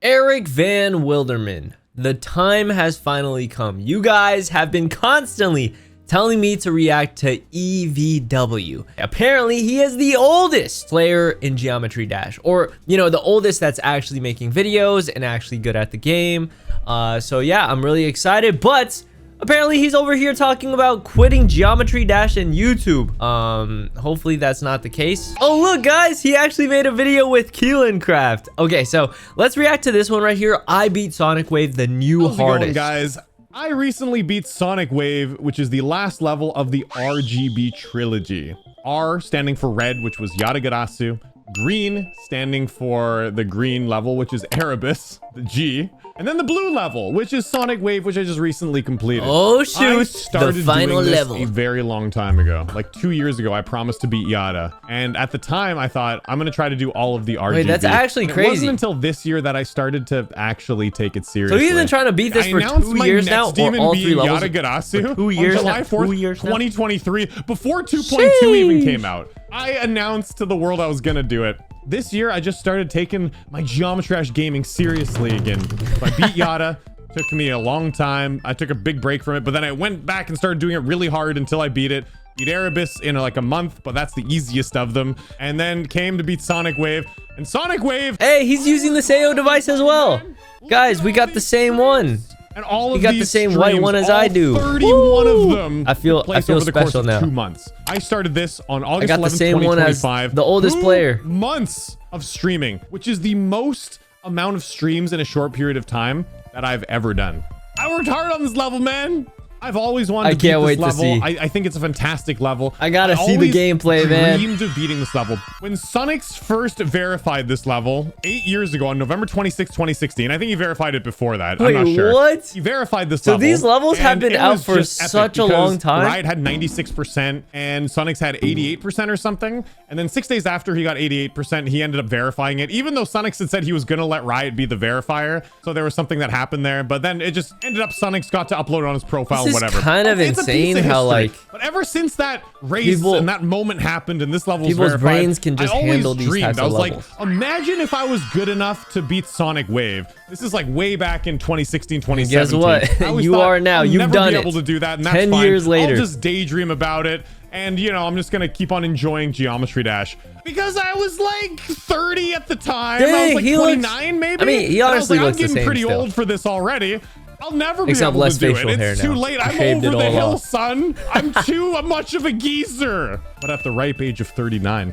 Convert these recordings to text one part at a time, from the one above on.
EricVanWilderman, the time has finally come. You guys have been constantly telling me to react to EVW. Apparently, he is the oldest player in Geometry Dash, or, you know, the oldest that's actually making videos and actually good at the game. So yeah, I'm really excited, but apparently he's over here talking about quitting Geometry Dash and YouTube. Hopefully that's not the case. Oh, look, guys, he actually made a video with KeelanCraft. Okay, so let's react to this one right here. I beat Sonic Wave, the new How's it hardest. going, guys? I recently beat Sonic Wave, which is the last level of the RGB trilogy. R standing for red, which was Yatagarasu. Green standing for the green level, which is Erebus, the G. And then the blue level, which is Sonic Wave, which I just recently completed. Oh, shoot. I started the final doing this level. a very long time ago. Like 2 years ago, I promised to beat Yata. And at the time, I thought, I'm going to try to do all of the RGB. Wait, that's actually and crazy. It wasn't until this year that I started to actually take it seriously. So he's been trying to beat this for 2 years now, or all 3 levels? Yatagarasu 2 years on July now? 4th, 2 years now? 2023, before 2.2 even came out. I announced to the world I was going to do it. This year, I just started taking my Geometry Dash gaming seriously again. So I beat Yata. Took me a long time. I took a big break from it, but then I went back and started doing it really hard until I beat it. Beat Erebus in like a month, but that's the easiest of them. And then came to beat Sonic Wave. And Sonic Wave... Hey, he's using the Sayo device as well. Guys, we got the same one. And all of You got these the same streams, white one as I do. 31 of them. I feel over the course special of now. 2 months. I started this on August 11th, I got the same one as 2025. the oldest player. 2 months of streaming, which is the most amount of streams in a short period of time that I've ever done. I worked hard on this level, man. I've always wanted to beat this level. I think it's a fantastic level. I gotta see the gameplay, man. I dreamed of beating this level. When Sonic's first verified this level 8 years ago on November 26, 2016, I think he verified it before that. Wait, I'm not sure. what? He verified this So level. these levels have and been it out was for just epic such a because long time? Riot had 96% and Sonic's had 88% or something. And then 6 days after he got 88%, he ended up verifying it, even though Sonic's had said he was going to let Riot be the verifier. So there was something that happened there. But then it just ended up Sonic's got to upload it on his profile and whatever. Kind of insane how, like, but ever since that race and that moment happened and this level was people's verified, brains can just I always handle these dreamed. types I was of like, levels. imagine if I was good enough to beat Sonic Wave. This is like way back in 2016, 2017. Guess what? I always You thought are now. I'll You've never done be it. able to do that, and that's 10 fine. years later. I'll just daydream about it. And, you know, I'm just going to keep on enjoying Geometry Dash. Because I was like 30 at the time. Dang, I was like he 29 looks, maybe. I mean, he honestly and I was looks like, the I'm same getting pretty still. old for this already. I'll never be Except able less to do facial it. hair It's now. too late. I'm Shaved over it the all hill, off. son. I'm too much of a geezer. But at the ripe age of 39,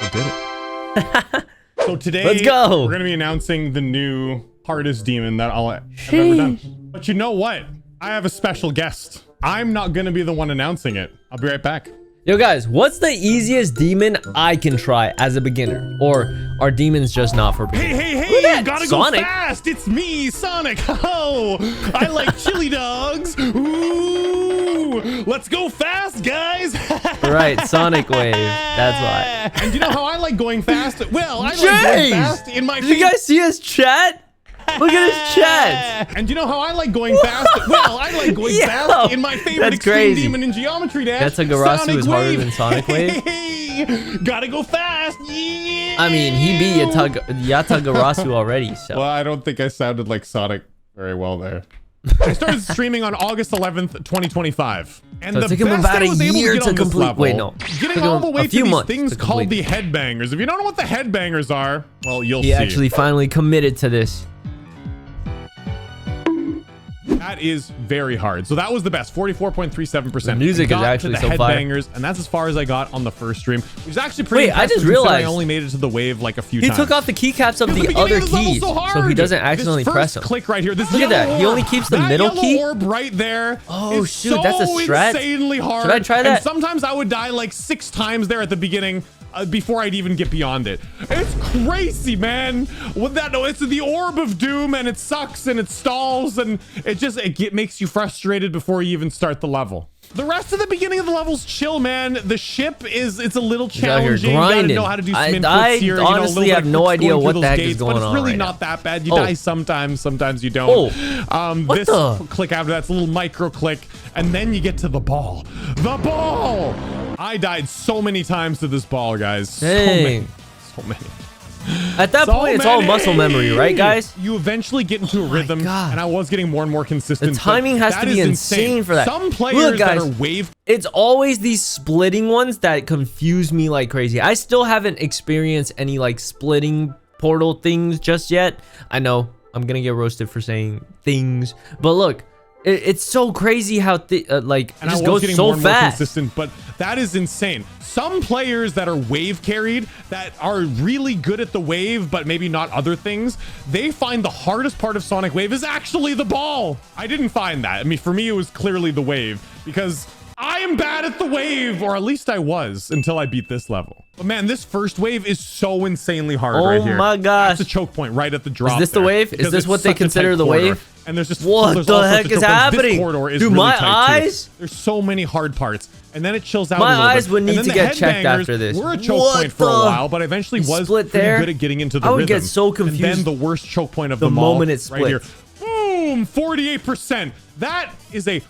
I did it. So today, let's go. We're going to be announcing the new hardest demon that I've ever done. But you know what? I have a special guest. I'm not going to be the one announcing it. I'll be right back. Yo, guys, what's the easiest demon I can try as a beginner? Or are demons just not for beginners? Hey, you gotta Sonic. go fast. It's me, Sonic. Oh, I like chili dogs. Ooh, let's go fast, guys. Right, Sonic Wave. That's why. And you know how I like going fast? Well, I like Jeez! going fast in my Did you guys see his chat? Look at his chat. And you know how I like going fast? Well, I like going Yo, fast in my favorite that's extreme crazy. demon in Geometry Dash. Yatagarasu is harder than Sonic Wave. Hey, gotta go fast. Yeah. I mean, he beat Yatagarasu already, so. Well, I don't think I sounded like Sonic very well there. I started streaming on August 11th, 2025. And So it the took him best about I a was able year get to on this complete- level, wait, no. getting Took all him the a way few to these months things to called complete. the headbangers. If you don't know what the headbangers are, well, you'll He see. actually finally committed to this. That is very hard. So that was the best, 44.37%. The music is actually so fire. headbangers, and that's as far as I got on the first stream, which is actually pretty Wait, I impressive just considering realized- I only made it to the wave like a few He times. took off the keycaps of Because the beginning other of this level's keys, so so he doesn't This accidentally first press them. click right here. This Look at yellow that. He only orb, keeps the that middle yellow key? orb right there. Oh, is shoot, that's a so strat? insanely hard. Should I try that? And sometimes I would die like 6 times there at the beginning. Before I'd even get beyond it. It's crazy, man. With that, no, it's the orb of doom, and it sucks and it stalls, and it makes you frustrated before you even start the level. The rest of the beginning of the level's chill, man. The ship it's a little challenging. You gotta know how to do some inputs here. honestly have no idea what the heck is going but it's on really right not that bad. You Oh. die sometimes you don't. What This the? click after that's a little micro click, and then you get to the ball. The ball! I died so many times to this ball, guys. Dang. So many. At that point, it's all muscle memory, right, guys? You eventually get into a rhythm, and I was getting more and more consistent. The timing has to be insane for that. Some players that are wave. It's always these splitting ones that confuse me like crazy. I still haven't experienced any like splitting portal things just yet. I know I'm gonna get roasted for saying things, but look, it's so crazy how like it just goes so fast. Consistent, but that is insane. Some players that are wave carried, that are really good at the wave, but maybe not other things, they find the hardest part of Sonic Wave is actually the ball. I didn't find that. I mean, for me, it was clearly the wave, because I am bad at the wave, or at least I was until I beat this level. But man, this first wave is so insanely hard right here. Oh my gosh. That's a choke point right at the drop. Is this the wave? Is this what they consider the wave? And there's just what the heck is happening? This corridor is Dude, really my tight eyes. Too. There's so many hard parts, and then it chills out. My a little eyes bit. would need to get checked after this. We're a choke point for a while, but I eventually was pretty good at getting into the rhythm. I would get so confused. And then the worst choke point of them all, moment it splits. right here. Boom! 48%. That is a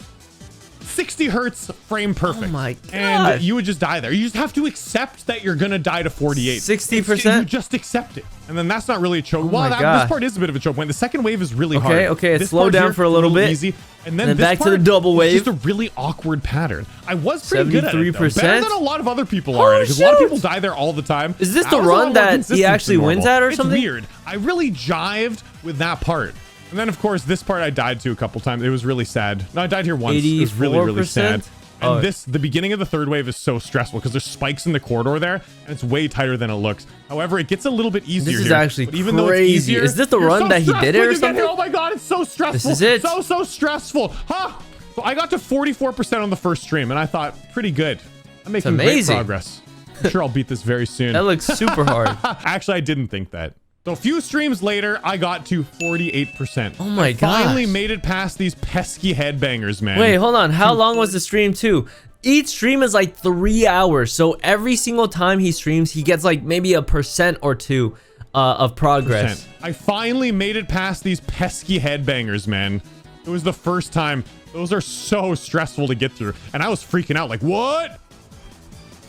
60 hertz frame perfect. Oh my god. And you would just die there. You just have to accept that you're gonna die to 48. 60%? You just accept it. And then that's not really a choke. Oh This part is a bit of a choke point. The second wave is really hard. Okay, it slowed down for a little bit. Easy. And then back to the double wave. It's just a really awkward pattern. I was pretty good at it, though. 73%? Better than a lot of other people are at it. Because a lot of people die there all the time. Is this the run that he actually wins at or something? It's weird. I really jived with that part. And then, of course, this part I died to a couple times. It was really sad. No, I died here once. It was really, really sad. And the beginning of the third wave is so stressful because there's spikes in the corridor there, and it's way tighter than it looks. However, it gets a little bit easier. This is actually crazy. Even though it's easier, is this the run that he did it or something? Oh my god, it's so stressful. This is it. So stressful. Huh? So I got to 44% on the first stream, and I thought, pretty good. I'm making great progress. I'm sure I'll beat this very soon. That looks super hard. Actually, I didn't think that. So a few streams later, I got to 48%. Oh my god! Finally made it past these pesky headbangers, man. Wait, hold on. How long was the stream too? Each stream is like 3 hours. So every single time he streams, he gets like maybe a % or 2 of progress. I finally made it past these pesky headbangers, man. It was the first time. Those are so stressful to get through. And I was freaking out like, what?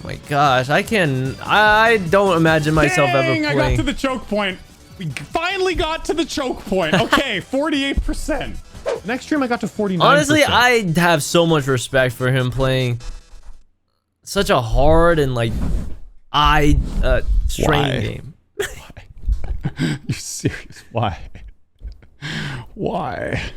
Oh my gosh, I don't imagine myself ever playing. I got to the choke point. We finally got to the choke point. Okay, 48%. Next stream I got to 49%. Honestly, I have so much respect for him playing such a hard and like strained game. Why? You're serious? Why? Why?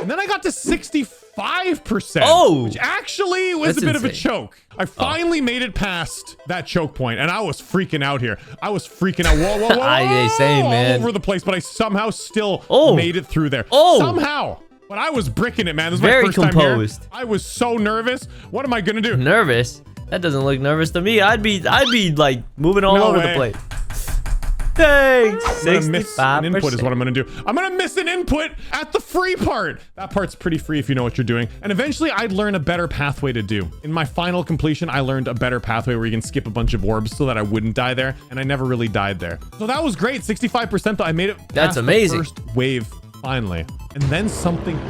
And then I got to 65%. Oh, which actually was a bit of a choke. I finally made it past that choke point, and I was freaking out here. I was freaking out. Whoa. Same, man. All over the place, but I somehow still made it through there. Somehow. But I was bricking it, man. This was my first time here. I was so nervous. What am I gonna do? Nervous? That doesn't look nervous to me. I'd be like moving all over the place. Thanks. 65%. An input is what I'm gonna do. I'm gonna miss an input at the free part. That part's pretty free if you know what you're doing. And eventually I'd learn a better pathway to do. In my final completion, I learned a better pathway where you can skip a bunch of orbs so that I wouldn't die there. And I never really died there. So that was great. 65% though. I made it past That's amazing. the first wave finally. And then something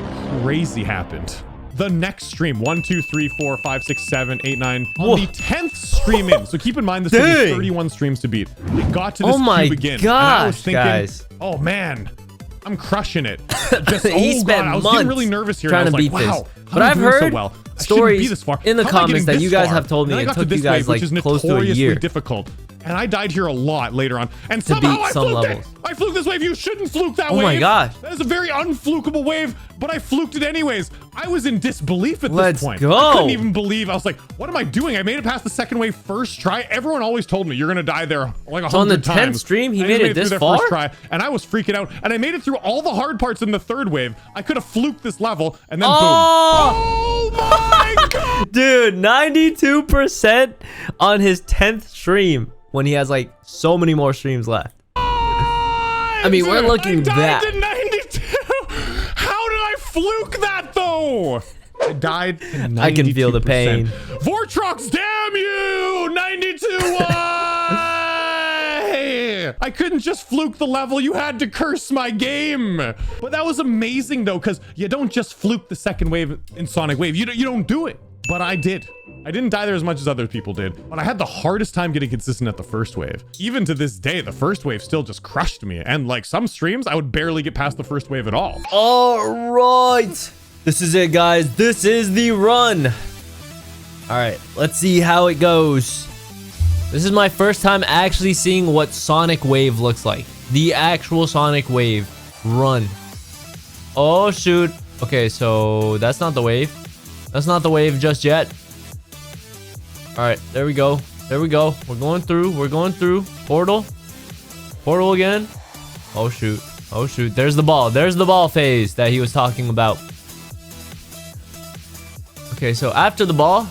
crazy happened. The next stream, 1, 2, 3, 4, 5, 6, 7, 8, 9. On the 10th stream in. So keep in mind this is 31 streams to beat. We got to this cube again. And I was thinking, oh man, I'm crushing it. Just, I was getting really nervous here. Trying and I was to like, beat wow, this. But I've heard stories in the comments that you guys have told me it took you guys like close to a year. Difficult. And I died here a lot later on. And somehow I fluked it. I fluked this wave. You shouldn't fluke that wave. Oh my gosh. That is a very unflukable wave, but I fluked it anyways. I was in disbelief at this point. Let's go. I couldn't even believe. I was like, what am I doing? I made it past the second wave first try. Everyone always told me you're going to die there like 100 times. So on the 10th stream, he made it this far? First try, and I was freaking out. And I made it through all the hard parts in the third wave. I could have fluked this level, and then boom. Oh my God. Dude, 92% on his 10th stream. When he has like so many more streams left. I mean, we're looking back. I died to 92. How did I fluke that though? I died to 92%. I can feel the pain. Vortrox, damn you! 92. Why? I couldn't just fluke the level. You had to curse my game. But that was amazing though, because you don't just fluke the second wave in Sonic Wave. You don't do it. but I did. I didn't die there as much as other people did, but I had the hardest time getting consistent at the first wave. Even to this day, the first wave still just crushed me. And like some streams, I would barely get past the first wave at all. All right. This is it, guys. This is the run. All right, let's see how it goes. This is my first time actually seeing what Sonic Wave looks like. The actual Sonic Wave run. Oh, shoot. Okay, so that's not the wave. That's not the wave just yet. All right, there we go. There we go. We're going through. We're going through. Portal. Portal again. Oh, shoot. Oh, shoot. There's the ball. There's the ball phase that he was talking about. Okay, so after the ball.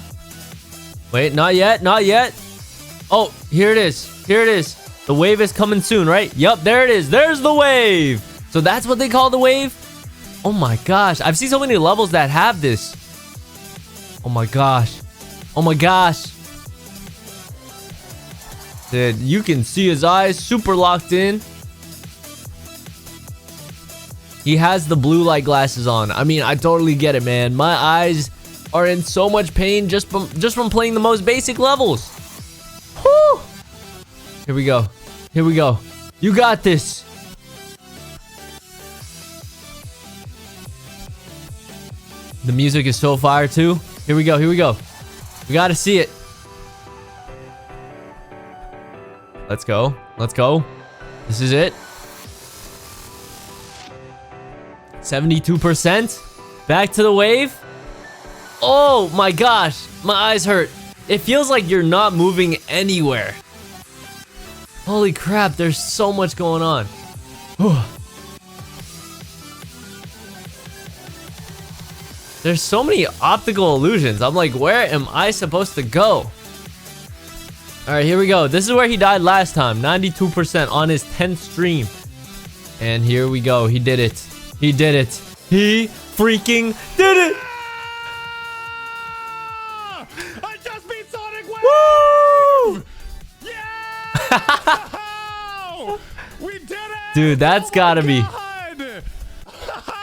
Wait, not yet. Not yet. Oh, here it is. Here it is. The wave is coming soon, right? Yup, there it is. There's the wave. So that's what they call the wave? Oh my gosh. I've seen so many levels that have this. Oh my gosh. Oh my gosh. Dude, you can see his eyes super locked in. He has the blue light glasses on. I mean, I totally get it, man. My eyes are in so much pain just from playing the most basic levels. Whew. Here we go. Here we go. You got this. The music is so fire too. Here we go. Here we go. We gotta see it. Let's go. Let's go. This is it. 72%. Back to the wave. Oh my gosh. My eyes hurt. It feels like you're not moving anywhere. Holy crap. There's so much going on. Whew. There's so many optical illusions. I'm like, where am I supposed to go? All right, here we go. This is where he died last time. 92% on his 10th stream. And here we go. He did it. He did it. He freaking did it. I just beat Sonic Wave! Woo! Yeah! We did it! Dude, that's gotta be...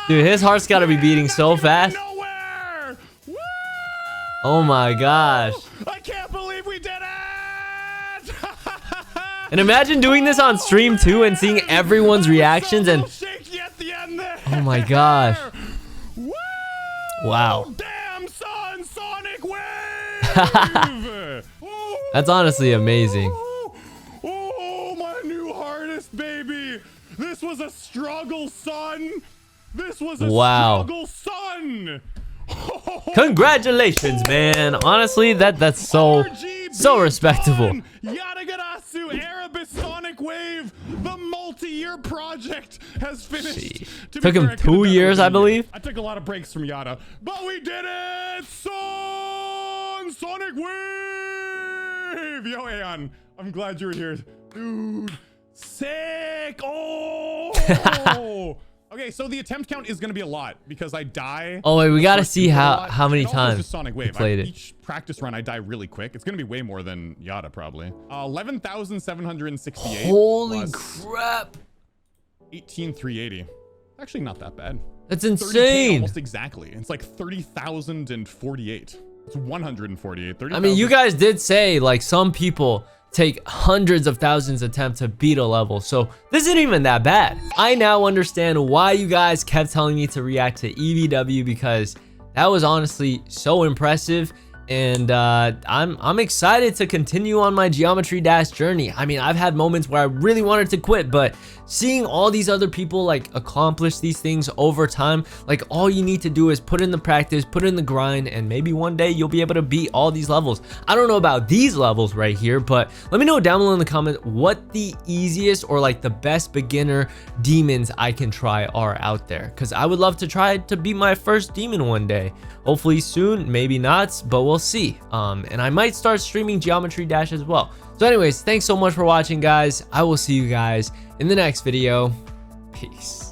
Dude, his heart's gotta be beating so fast. Oh my gosh. I can't believe we did it! And imagine doing this on stream too and seeing everyone's reactions and... Oh my gosh. Wow. Damn, son, Sonic Wave! That's honestly amazing. Oh, my new hardest, baby. This was a struggle, son. This was a struggle, son. Congratulations, man. Honestly, that's so respectable. Yadagarasu Erebus Sonic Wave, the multi-year project has finished. Took him 2 years, I believe. I took a lot of breaks from Yada, but we did it, son! Sonic Wave! Yo, Aeon, I'm glad you were here. Dude, sick! Oh! Okay, so the attempt count is going to be a lot because I die. Oh, wait, we got to see how many times Sonic Wave. played it. Each practice run, I die really quick. It's going to be way more than Yada, probably. 11,768. Holy crap. 18,380. Actually, not that bad. That's insane. Almost exactly. It's like 30,048. It's 148. 30, I mean, you guys did say, like, some people take hundreds of thousands of attempts to beat a level, so this isn't even that bad. I now understand why you guys kept telling me to react to EVW, because that was honestly so impressive. And I'm excited to continue on my Geometry Dash journey. I mean, I've had moments where I really wanted to quit, but seeing all these other people like accomplish these things over time, like all you need to do is put in the practice, put in the grind, and maybe one day you'll be able to beat all these levels. I don't know about these levels right here, but let me know down below in the comment what the easiest or like the best beginner demons I can try are out there, because I would love to try to beat my first demon one day. Hopefully soon, maybe not, but we'll see. And I might start streaming Geometry Dash as well. So anyways, thanks so much for watching, guys. I will see you guys in the next video. Peace.